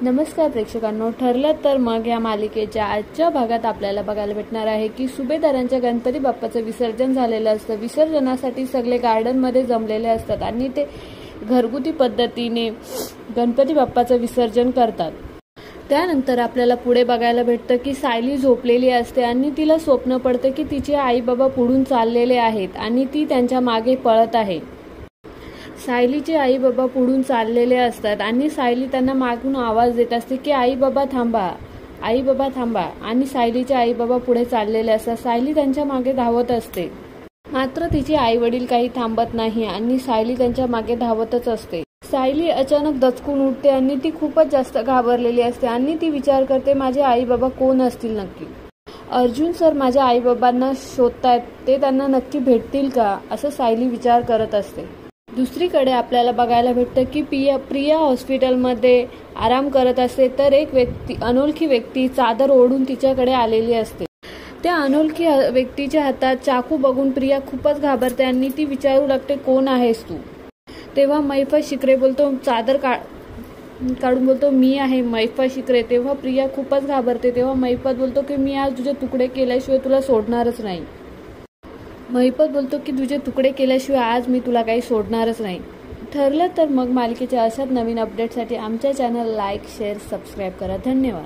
नमस्कार प्रेक्षकांनो, ठरलं तर मग या मालिकेच्या आजच्या भागात आपल्याला बघायला भेटणार आहे की सुभेदारांच्या गणपती बाप्पाचं विसर्जन झालेलं असतं। विसर्जनासाठी सगळे गार्डनमध्ये जमलेले असतात आणि ते घरगुती पद्धतीने गणपती बाप्पाचं विसर्जन करतात। त्यानंतर आपल्याला पुढे बघायला भेटतं की सायली झोपलेली असते आणि तिला स्वप्न पडतं की तिचे आई बाबा पुढून चाललेले आहेत आणि ती त्यांच्या मागे पळत आहे। सायलीचे आई बाबा पुढून चाललेले असतात आणि सायली त्यांना मागून आवाज देत असते की आई बाबा थांबा, आई बाबा थांबा, आणि सायलीचे आई बाबा पुढे चाललेले असतात। सायली त्यांच्या मागे धावत असते, मात्र तिचे आई वडील काही थांबत नाही आणि सायली त्यांच्या मागे धावतच असते। सायली अचानक दचकून उठते आणि ती खूपच जास्त घाबरलेली असते आणि ती विचार करते माझे आई बाबा कोण असतील नक्की। अर्जुन सर माझ्या आई बाबांना शोधतायत, ते त्यांना नक्की भेटतील का, असं सायली विचार करत असते। दुसरीकडे आपल्याला बघायला भेटतं की प्रिया हॉस्पिटलमध्ये आराम करत असते, तर एक अनोळखी व्यक्ती चादर ओढून तिच्याकडे आलेली असते। त्या अनोळखी व्यक्तीच्या हातात चाकू बघून प्रिया खूपच घाबरते आणि ती विचारू लागते कोण आहेस तू। तेव्हा मैफत शिकरे बोलतो, चादर काढून बोलतो मी आहे मैफत शिकरे। तेव्हा प्रिया खूपच घाबरते। तेव्हा मैफत बोलतो की मी आज तुझे तुकडे केल्याशिवाय तुला सोडणारच नाही। महिपत बोलतो की तुझे तुकडे केल्याशिवाय आज मी तुला काही सोडणारच नाही। ठरलं तर मग मालिकेच्या अशाच नवीन अपडेटसाठी आमच्या चॅनल लाईक, शेअर, सबस्क्राईब करा। धन्यवाद।